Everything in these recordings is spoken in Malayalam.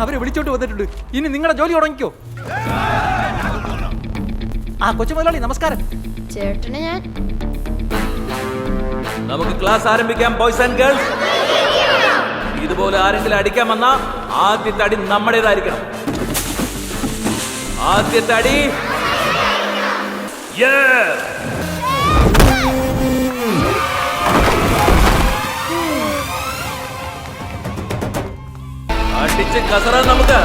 അവരെ വിളിച്ചോണ്ട് വന്നിട്ടുണ്ട്. ഇനി നിങ്ങളുടെ ജോലി തുടങ്ങിക്കോ. ആ കൊച്ചു മുതലാളി നമസ്കാരം. ചേട്ടന് ഞാൻ നമുക്ക് ക്ലാസ് ആരംഭിക്കാം ബോയ്സ് ആൻഡ് ഗേൾസ്. ഇതുപോലെ ആരെങ്കിലും അടിക്കാൻ വന്ന ആദ്യത്തെ അടി നമ്മുടേതായിരിക്കണം. ആദ്യത്തെ അടി അടിച്ച് കസറ നമുക്ക്.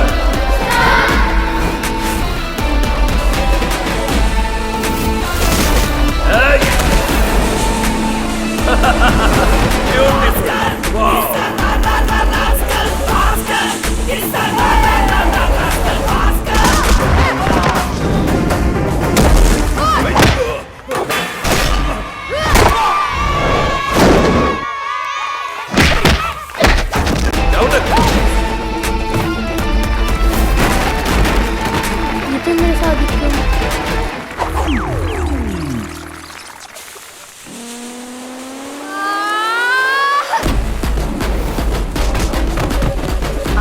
ഇതെങ്ങനെ സാധിക്കും?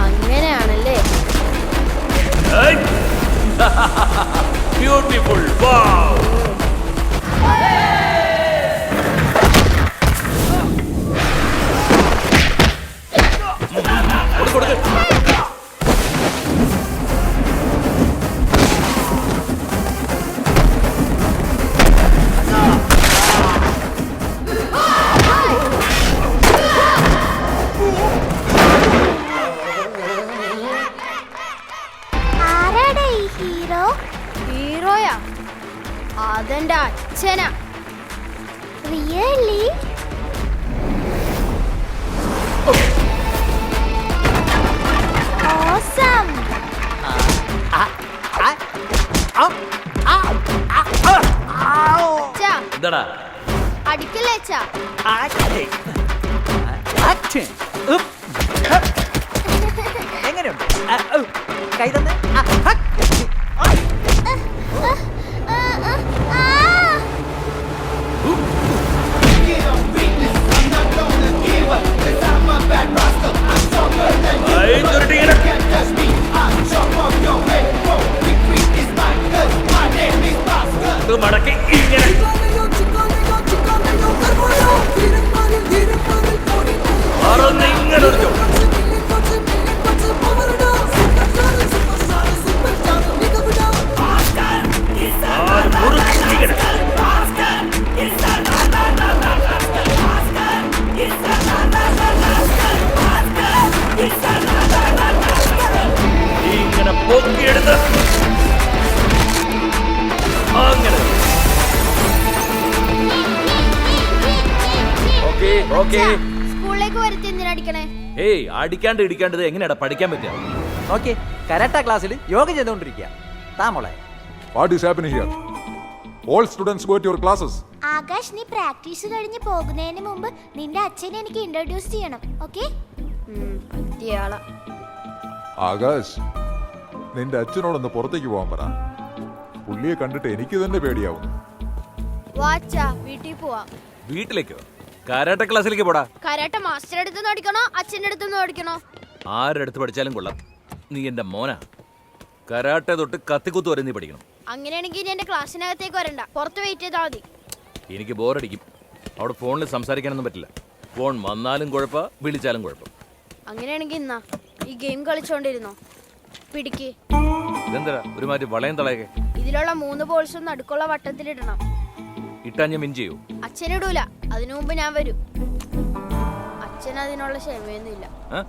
അങ്ങനെയാണല്ലേ. ബ്യൂട്ടിഫുൾ. വാവ്. ഹീറോയാ? അതെന്റെ അച്ഛനാ. റിയലി? ഓസം. എന്താടാ അടിക്കല്ലേ അച്ഛാ? എങ്ങനെയുണ്ട്? കൈ തന്നെ. മടക്കി ഇങ്ങനെ ഇങ്ങനെ ഒരു ഇങ്ങനെ പൊക്കിയെടുത്ത് അങ്ങനെ. സ്കൂളിലേക്ക് വരുത്തി എന്തിനാ അടിക്കണേ? ഏയ് അടിക്കാണ്ട് ഇടിക്കാണ്ടത് എങ്ങനെയാ പഠിക്കാൻ പറ്റുക? ഓക്കെ, കരാട്ട ക്ലാസ്സിൽ യോഗ ചെയ്തുകൊണ്ടിരിക്കുക. താമോളെ. What is happening here? All students go to your classes. Akash, നീ പ്രാക്ടീസ് കഴിഞ്ഞ് പോകുന്നതിന് മുമ്പ് നിന്റെ അച്ഛനെ എനിക്ക് ഇൻട്രൊഡ്യൂസ് ചെയ്യണം. ഓക്കെ? പറ്റിയാളാ. ആകാശ്, നിന്റെ അച്ഛനോടൊന്ന് പുറത്തേക്ക് പോകാൻ പറ. പുള്ളിയെ കണ്ടിട്ട് എനിക്ക് തന്നെ പേടിയാവുന്നു. വാച്ചാ, വീട്ടിൽ പോവാം. വീട്ടിലേക്കോ? കരാട്ട ക്ലാസ്സിലേക്ക് പോടാ. കരാട്ട മാസ്റ്റർ അടുത്ത് അടിക്കണോ അച്ഛൻ്റെ അടുത്ത് അടിക്കണോ? ആരടുത്ത് പഠിച്ചാലും കൊള്ളാം. നീ എന്റെ മോനാ. കരാട്ട തൊട്ട് കത്തിക്കുത്ത് വരെ നീ പഠിക്കണം. അങ്ങനെയാണെങ്കിൽ എന്റെ ക്ലാസ്സിനകത്തേക്ക് വരണ്ട, പുറത്ത് വെയിറ്റ് ചെയ്താൽ മതി. എനിക്ക് ബോറടിക്കും. അവിടെ ഫോണിൽ സംസാരിക്കാനൊന്നും പറ്റില്ല. ഫോൺ വന്നാലും കുഴപ്പം, വിളിച്ചാലും കുഴപ്പം. അങ്ങനെയാണെങ്കിൽ ഇന്നാ ഈ ഗെയിം കളിച്ചോണ്ടിരുന്നോ. പിടിക്ക്. ഇതെന്താ ഒരുമാതിരി വളയം തളയൊക്കെ? ഇതിലുള്ള 3 ബോൾസും നടുക്കുള്ള വട്ടത്തിലിടണം. ഇട്ടാ ഞാൻ മിൻ ചെയ്യൂ? അച്ഛനിടൂല, അതിനു മുമ്പ് ഞാൻ വരും. അച്ഛൻ അതിനുള്ള ക്ഷമയൊന്നുമില്ല.